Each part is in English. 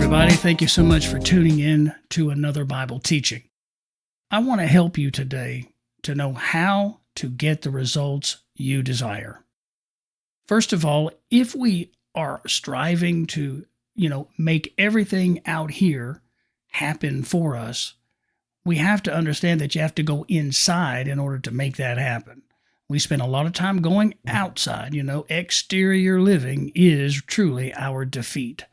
everybody. Thank you so much for tuning in to another Bible teaching. I want to help you today to know how to get the results you desire. First of all, if we are striving to, make everything out here happen for us, we have to understand that you have to go inside in order to make that happen. We spend a lot of time going outside. Exterior living is truly our defeat.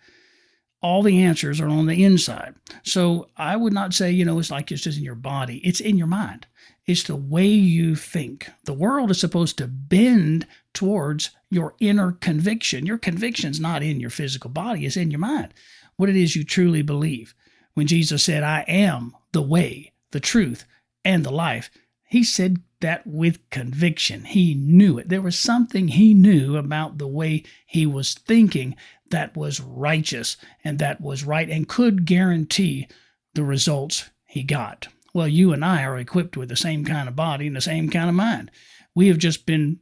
All the answers are on the inside. So I would not say, it's like it's just in your body. It's in your mind. It's the way you think. The world is supposed to bend towards your inner conviction. Your conviction's not in your physical body. It's in your mind. What it is you truly believe. When Jesus said, I am the way, the truth, and the life, he said that with conviction. He knew it. There was something he knew about the way he was thinking that was righteous and that was right and could guarantee the results he got. Well, you and I are equipped with the same kind of body and the same kind of mind. We have just been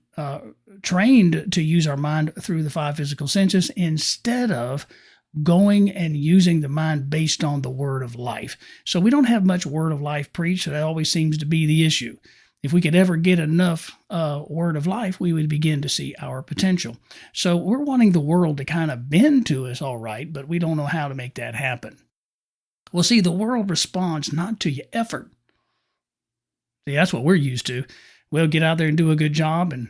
trained to use our mind through the five physical senses instead of going and using the mind based on the word of life. So we don't have much word of life preached. That always seems to be the issue. If we could ever get enough word of life, we would begin to see our potential. So we're wanting the world to kind of bend to us, all right, but we don't know how to make that happen. Well, see, the world responds not to your effort. See, that's what we're used to. We'll get out there and do a good job, and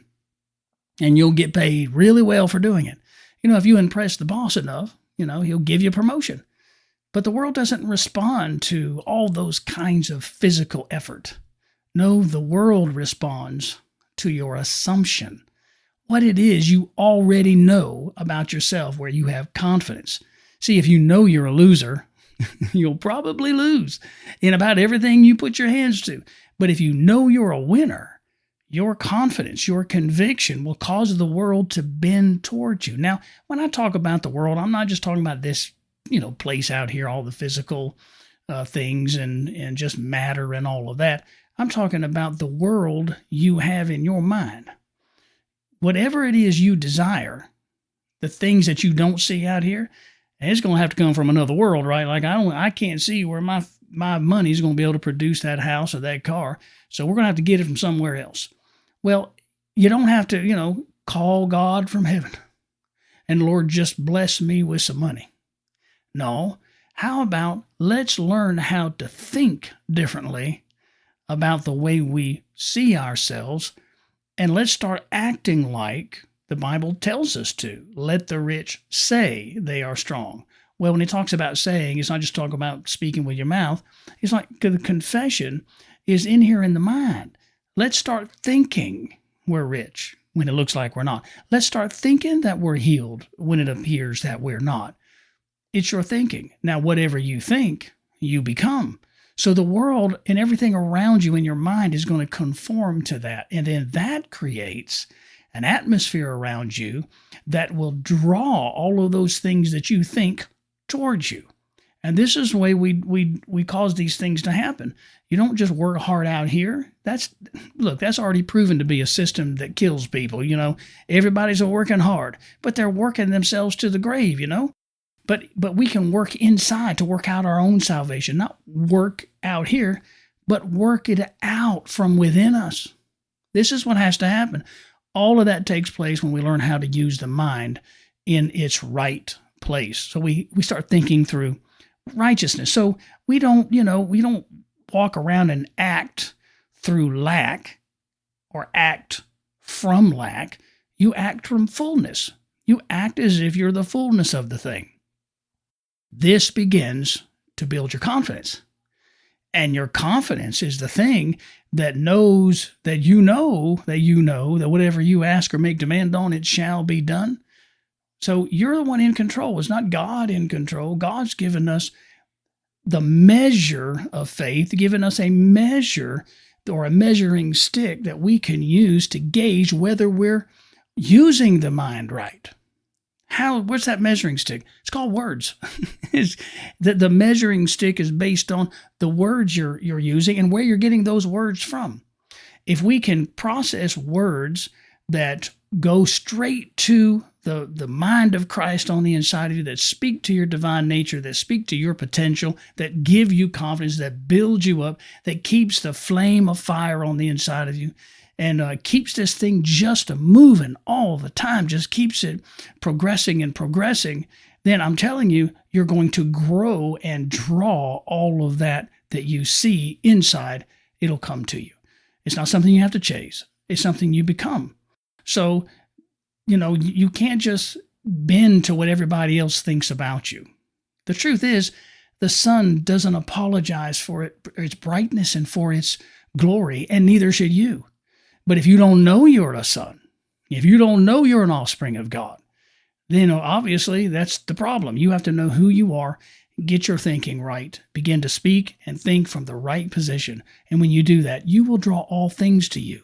you'll get paid really well for doing it. If you impress the boss enough, he'll give you a promotion. But the world doesn't respond to all those kinds of physical effort. No, the world responds to your assumption. What it is you already know about yourself, where you have confidence. See, if you know you're a loser, you'll probably lose in about everything you put your hands to. But if you know you're a winner, your confidence, your conviction will cause the world to bend towards you. Now, when I talk about the world, I'm not just talking about this, place out here, all the physical things and just matter and all of that. I'm talking about the world you have in your mind. Whatever it is you desire, the things that you don't see out here, it's going to have to come from another world, right? Like I can't see where my money's going to be able to produce that house or that car. So we're going to have to get it from somewhere else. Well, you don't have to, call God from heaven and Lord, just bless me with some money. No. How about let's learn how to think differently about the way we see ourselves, and let's start acting like the Bible tells us to. Let the rich say they are strong. Well, when he talks about saying, it's not just talking about speaking with your mouth. It's like the confession is in here in the mind. Let's start thinking we're rich when it looks like we're not. Let's start thinking that we're healed when it appears that we're not. It's your thinking. Now, whatever you think, you become. So the world and everything around you in your mind is going to conform to that. And then that creates an atmosphere around you that will draw all of those things that you think towards you. And this is the way we cause these things to happen. You don't just work hard out here. That's already proven to be a system that kills people. Everybody's working hard, but they're working themselves to the grave, But we can work inside to work out our own salvation, not work out here, but work it out from within us. This is what has to happen. All of that takes place when we learn how to use the mind in its right place. So we start thinking through righteousness. So we don't walk around and act through lack or act from lack. You act from fullness. You act as if you're the fullness of the thing. This begins to build your confidence. And your confidence is the thing that knows that that whatever you ask or make demand on, it shall be done. So you're the one in control. It's not God in control. God's given us the measure of faith, given us a measure or a measuring stick that we can use to gauge whether we're using the mind right. What's that measuring stick? It's called words. The measuring stick is based on the words you're using and where you're getting those words from. If we can process words that go straight to the mind of Christ on the inside of you, that speak to your divine nature, that speak to your potential, that give you confidence, that builds you up, that keeps the flame of fire on the inside of you, and keeps this thing just moving all the time, just keeps it progressing and progressing, then I'm telling you, you're going to grow and draw all of that you see inside. It'll come to you. It's not something you have to chase. It's something you become. So, you can't just bend to what everybody else thinks about you. The truth is, the sun doesn't apologize for its brightness and for its glory, and neither should you. But if you don't know you're a son, if you don't know you're an offspring of God, then obviously that's the problem. You have to know who you are, get your thinking right, begin to speak and think from the right position. And when you do that, you will draw all things to you.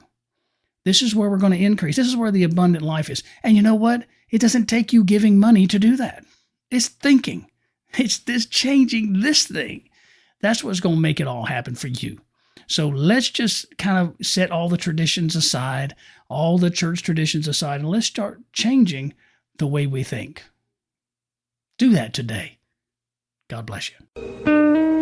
This is where we're going to increase. This is where the abundant life is. And you know what? It doesn't take you giving money to do that. It's thinking. It's this changing this thing. That's what's going to make it all happen for you. So let's just kind of set all the traditions aside, all the church traditions aside, and let's start changing the way we think. Do that today. God bless you.